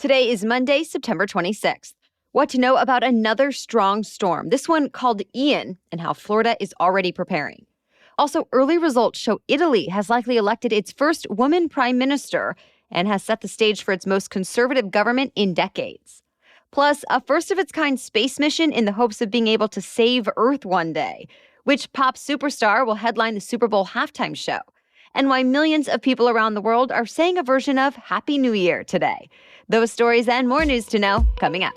Today is Monday, September 26th. What to know about another strong storm, this one called Ian, and how Florida is already preparing. Also, early results show Italy has likely elected its first woman prime minister and has set the stage for its most conservative government in decades. Plus, a first-of-its-kind space mission in the hopes of being able to save Earth one day. Which pop superstar will headline the Super Bowl halftime show? And why millions of people around the world are saying a version of Happy New Year today. Those stories and more news to know coming up.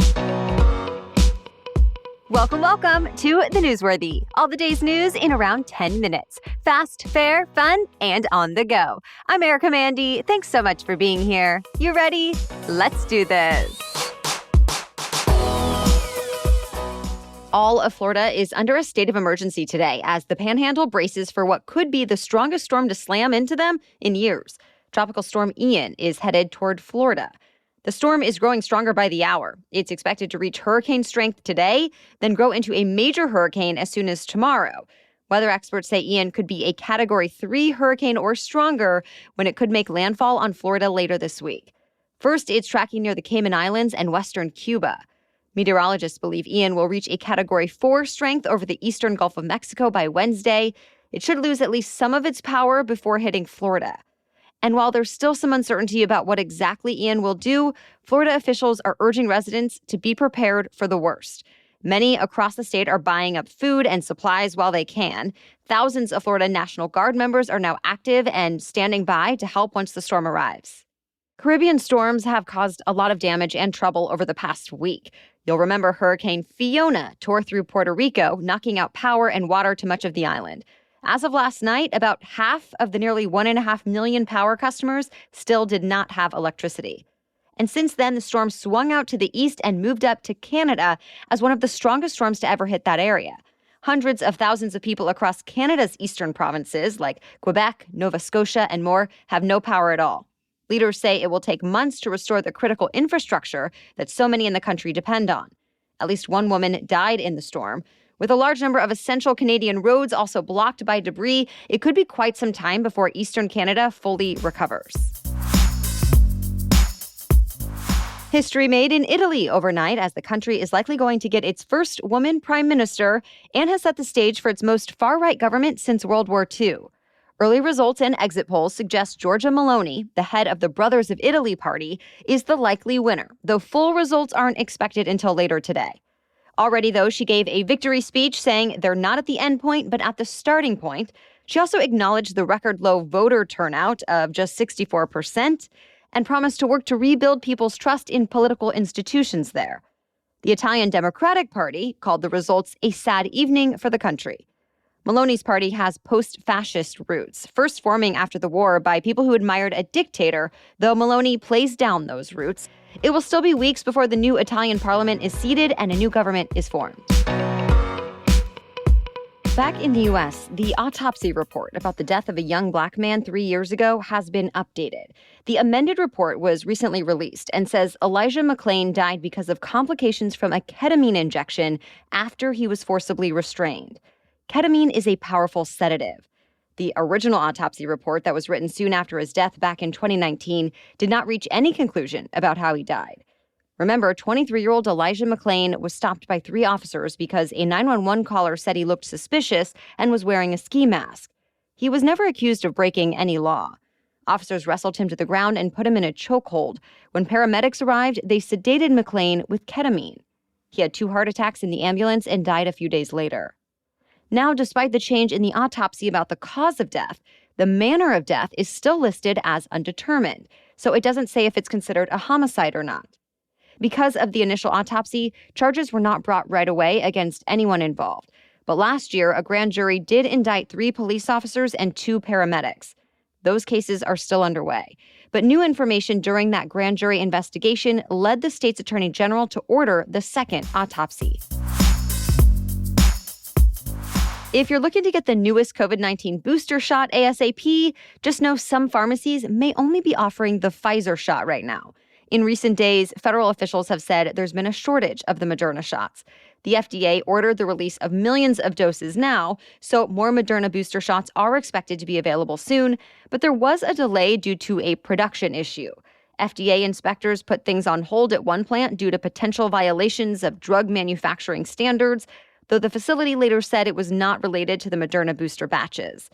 Welcome to The Newsworthy. All the day's news in around 10 minutes. Fast, fair, fun, and on the go. I'm Erica Mandy. Thanks so much for being here. You ready? Let's do this. All of Florida is under a state of emergency today as the Panhandle braces for what could be the strongest storm to slam into them in years. Tropical storm Ian is headed toward Florida. The storm is growing stronger by the hour. It's expected to reach hurricane strength today, then grow into a major hurricane as soon as tomorrow. Weather experts say Ian could be a Category 3 hurricane or stronger when it could make landfall on Florida later this week. First, it's tracking near the Cayman Islands and western Cuba. Meteorologists believe Ian will reach a Category 4 strength over the eastern Gulf of Mexico by Wednesday. It should lose at least some of its power before hitting Florida. And while there's still some uncertainty about what exactly Ian will do, Florida officials are urging residents to be prepared for the worst. Many across the state are buying up food and supplies while they can. Thousands of Florida National Guard members are now active and standing by to help once the storm arrives. Caribbean storms have caused a lot of damage and trouble over the past week. You'll remember Hurricane Fiona tore through Puerto Rico, knocking out power and water to much of the island. As of last night, about half of the nearly 1.5 million power customers still did not have electricity. And since then, the storm swung out to the east and moved up to Canada as one of the strongest storms to ever hit that area. Hundreds of thousands of people across Canada's eastern provinces, like Quebec, Nova Scotia, and more, have no power at all. Leaders say it will take months to restore the critical infrastructure that so many in the country depend on. At least one woman died in the storm. With a large number of essential Canadian roads also blocked by debris, it could be quite some time before eastern Canada fully recovers. History made in Italy overnight as the country is likely going to get its first woman prime minister and has set the stage for its most far-right government since World War II. Early results and exit polls suggest Giorgia Meloni, the head of the Brothers of Italy party, is the likely winner, though full results aren't expected until later today. Already, though, she gave a victory speech saying they're not at the end point, but at the starting point. She also acknowledged the record-low voter turnout of just 64% and promised to work to rebuild people's trust in political institutions there. The Italian Democratic Party called the results a sad evening for the country. Meloni's party has post-fascist roots, first forming after the war by people who admired a dictator, though Meloni plays down those roots. It will still be weeks before the new Italian parliament is seated and a new government is formed. Back in the U.S., the autopsy report about the death of a young black man 3 years ago has been updated. The amended report was recently released and says Elijah McLean died because of complications from a ketamine injection after he was forcibly restrained. Ketamine is a powerful sedative. The original autopsy report that was written soon after his death back in 2019 did not reach any conclusion about how he died. Remember, 23-year-old Elijah McLean was stopped by 3 officers because a 911 caller said he looked suspicious and was wearing a ski mask. He was never accused of breaking any law. Officers wrestled him to the ground and put him in a chokehold. When paramedics arrived, they sedated McLean with ketamine. He had 2 heart attacks in the ambulance and died a few days later. Now, despite the change in the autopsy about the cause of death, the manner of death is still listed as undetermined, so it doesn't say if it's considered a homicide or not. Because of the initial autopsy, charges were not brought right away against anyone involved. But last year, a grand jury did indict 3 police officers and 2 paramedics. Those cases are still underway. But new information during that grand jury investigation led the state's attorney general to order the second autopsy. If you're looking to get the newest COVID-19 booster shot ASAP, just know some pharmacies may only be offering the Pfizer shot right now. In recent days, federal officials have said there's been a shortage of the Moderna shots. The FDA ordered the release of millions of doses now, so more Moderna booster shots are expected to be available soon, but there was a delay due to a production issue. FDA inspectors put things on hold at one plant due to potential violations of drug manufacturing standards, though the facility later said it was not related to the Moderna booster batches.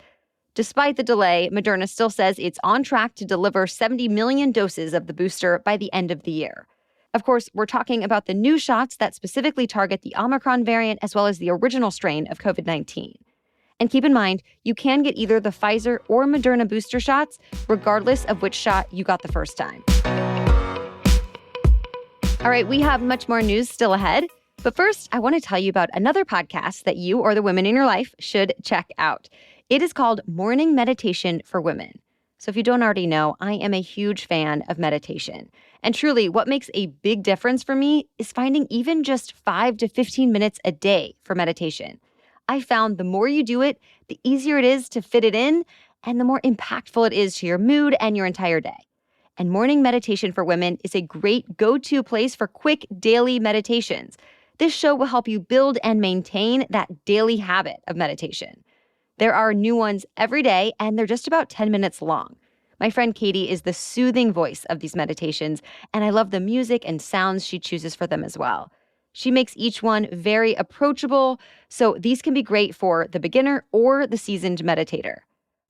Despite the delay, Moderna still says it's on track to deliver 70 million doses of the booster by the end of the year. Of course, we're talking about the new shots that specifically target the Omicron variant as well as the original strain of COVID-19. And keep in mind, you can get either the Pfizer or Moderna booster shots, regardless of which shot you got the first time. All right, we have much more news still ahead. But first, I want to tell you about another podcast that you or the women in your life should check out. It is called Morning Meditation for Women. So if you don't already know, I am a huge fan of meditation. And truly, what makes a big difference for me is finding even just 5 to 15 minutes a day for meditation. I found the more you do it, the easier it is to fit it in, and the more impactful it is to your mood and your entire day. And Morning Meditation for Women is a great go-to place for quick daily meditations. This show will help you build and maintain that daily habit of meditation. There are new ones every day, and they're just about 10 minutes long. My friend Katie is the soothing voice of these meditations, and I love the music and sounds she chooses for them as well. She makes each one very approachable, so these can be great for the beginner or the seasoned meditator.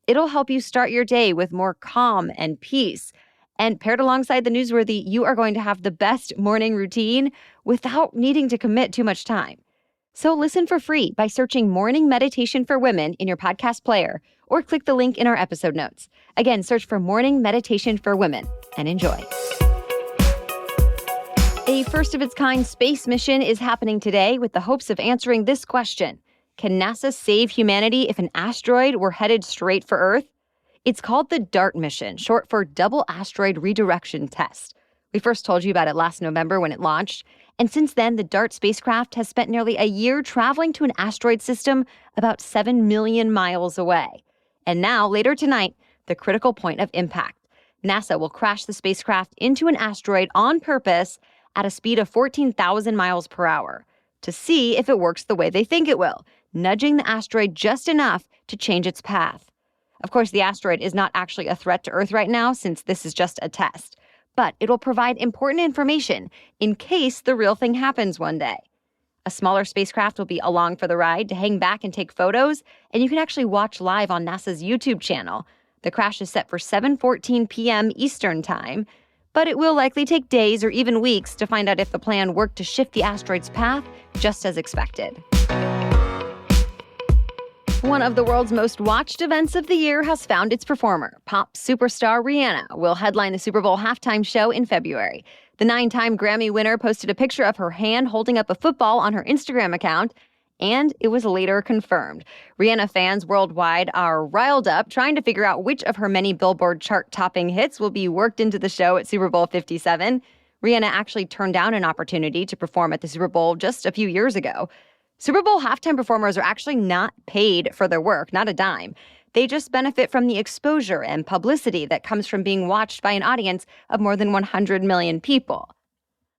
It'll help you start your day with more calm and peace. And paired alongside the newsworthy, you are going to have the best morning routine without needing to commit too much time. So listen for free by searching Morning Meditation for Women in your podcast player or click the link in our episode notes. Again, search for Morning Meditation for Women and enjoy. A first-of-its-kind space mission is happening today with the hopes of answering this question. Can NASA save humanity if an asteroid were headed straight for Earth? It's called the DART mission, short for Double Asteroid Redirection Test. We first told you about it last November when it launched, and since then, the DART spacecraft has spent nearly a year traveling to an asteroid system about 7 million miles away. And now, later tonight, the critical point of impact. NASA will crash the spacecraft into an asteroid on purpose at a speed of 14,000 miles per hour to see if it works the way they think it will, nudging the asteroid just enough to change its path. Of course, the asteroid is not actually a threat to Earth right now since this is just a test, but it'll provide important information in case the real thing happens one day. A smaller spacecraft will be along for the ride to hang back and take photos, and you can actually watch live on NASA's YouTube channel. The crash is set for 7:14 p.m. Eastern Time, but it will likely take days or even weeks to find out if the plan worked to shift the asteroid's path just as expected. One of the world's most watched events of the year has found its performer. Pop superstar Rihanna will headline the Super Bowl halftime show in February. The 9-time Grammy winner posted a picture of her hand holding up a football on her Instagram account, and it was later confirmed. Rihanna fans worldwide are riled up, trying to figure out which of her many Billboard chart-topping hits will be worked into the show at Super Bowl 57. Rihanna actually turned down an opportunity to perform at the Super Bowl just a few years ago. Super Bowl halftime performers are actually not paid for their work, not a dime. They just benefit from the exposure and publicity that comes from being watched by an audience of more than 100 million people.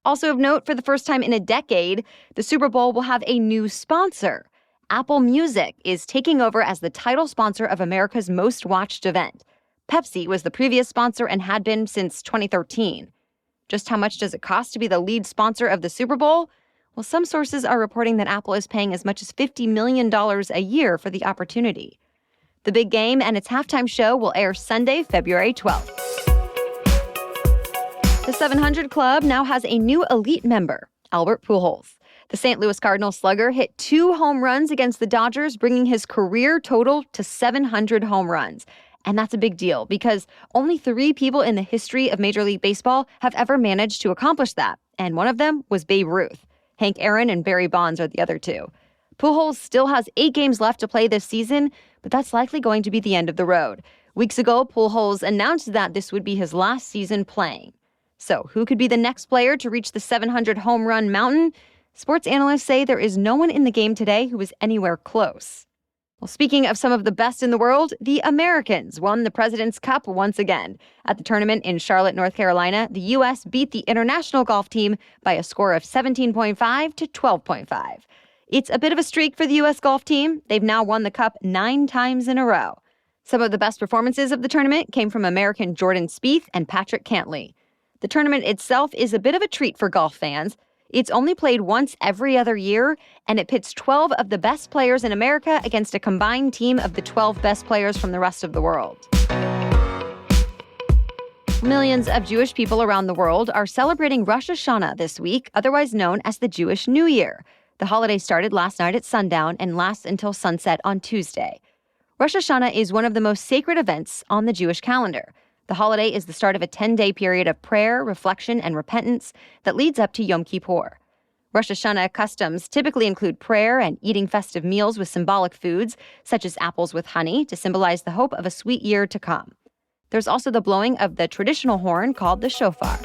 Also of note, for the first time in a decade, the Super Bowl will have a new sponsor. Apple Music is taking over as the title sponsor of America's most watched event. Pepsi was the previous sponsor and had been since 2013. Just how much does it cost to be the lead sponsor of the Super Bowl? Well, some sources are reporting that Apple is paying as much as $50 million a year for the opportunity. The big game and its halftime show will air Sunday, February 12th. The 700 Club now has a new elite member, Albert Pujols. The St. Louis Cardinals slugger hit 2 home runs against the Dodgers, bringing his career total to 700 home runs. And that's a big deal because only 3 people in the history of Major League Baseball have ever managed to accomplish that. And one of them was Babe Ruth. Hank Aaron and Barry Bonds are the other 2. Pujols still has 8 games left to play this season, but that's likely going to be the end of the road. Weeks ago, Pujols announced that this would be his last season playing. So who could be the next player to reach the 700 home run mountain? Sports analysts say there is no one in the game today who is anywhere close. Well, speaking of some of the best in the world, the Americans won the President's Cup once again. At the tournament in Charlotte, North Carolina, the U.S. beat the international golf team by a score of 17.5 to 12.5. It's a bit of a streak for the U.S. golf team. They've now won the Cup 9 times in a row. Some of the best performances of the tournament came from American Jordan Spieth and Patrick Cantlay. The tournament itself is a bit of a treat for golf fans. It's only played once every other year, and it pits 12 of the best players in America against a combined team of the 12 best players from the rest of the world. Millions of Jewish people around the world are celebrating Rosh Hashanah this week, otherwise known as the Jewish New Year. The holiday started last night at sundown and lasts until sunset on Tuesday. Rosh Hashanah is one of the most sacred events on the Jewish calendar. The holiday is the start of a 10-day period of prayer, reflection, and repentance that leads up to Yom Kippur. Rosh Hashanah customs typically include prayer and eating festive meals with symbolic foods, such as apples with honey, to symbolize the hope of a sweet year to come. There's also the blowing of the traditional horn called the shofar.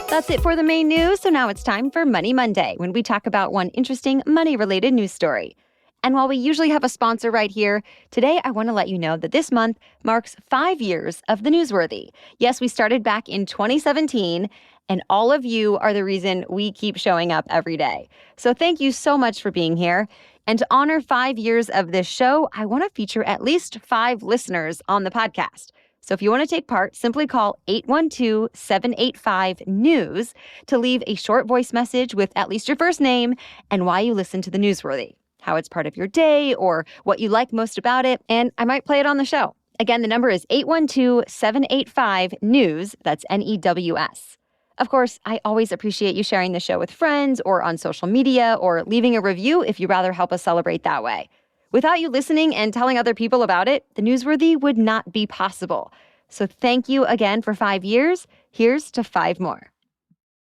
That's it for the main news, so now it's time for Money Monday, when we talk about one interesting money-related news story. And while we usually have a sponsor right here, today I want to let you know that this month marks 5 years of The Newsworthy. Yes, we started back in 2017, and all of you are the reason we keep showing up every day. So thank you so much for being here. And to honor 5 years of this show, I want to feature at least 5 listeners on the podcast. So if you want to take part, simply call 812-785-NEWS to leave a short voice message with at least your first name and why you listen to The Newsworthy, how it's part of your day, or what you like most about it, and I might play it on the show. Again, the number is 812-785-NEWS, that's NEWS. Of course, I always appreciate you sharing the show with friends or on social media or leaving a review if you'd rather help us celebrate that way. Without you listening and telling other people about it, The Newsworthy would not be possible. So thank you again for 5 years. Here's to 5 more.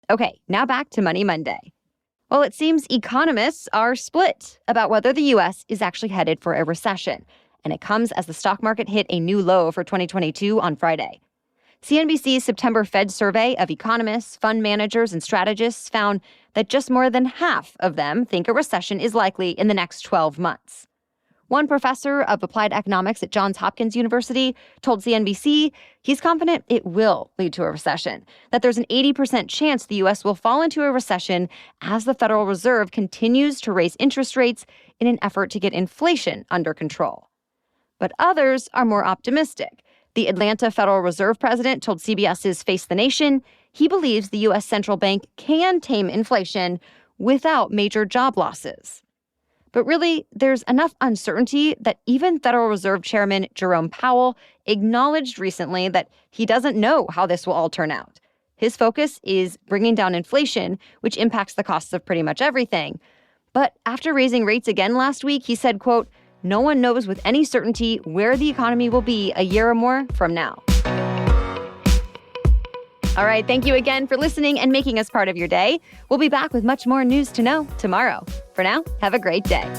Okay, now back to Money Monday. Well, it seems economists are split about whether the U.S. is actually headed for a recession, and it comes as the stock market hit a new low for 2022 on Friday. CNBC's September Fed survey of economists, fund managers, and strategists found that just more than half of them think a recession is likely in the next 12 months. One professor of applied economics at Johns Hopkins University told CNBC he's confident it will lead to a recession, that there's an 80% chance the U.S. will fall into a recession as the Federal Reserve continues to raise interest rates in an effort to get inflation under control. But others are more optimistic. The Atlanta Federal Reserve president told CBS's Face the Nation he believes the U.S. central bank can tame inflation without major job losses. But really, there's enough uncertainty that even Federal Reserve Chairman Jerome Powell acknowledged recently that he doesn't know how this will all turn out. His focus is bringing down inflation, which impacts the costs of pretty much everything. But after raising rates again last week, he said, quote, "No one knows with any certainty where the economy will be a year or more from now." All right, thank you again for listening and making us part of your day. We'll be back with much more news to know tomorrow. For now, have a great day.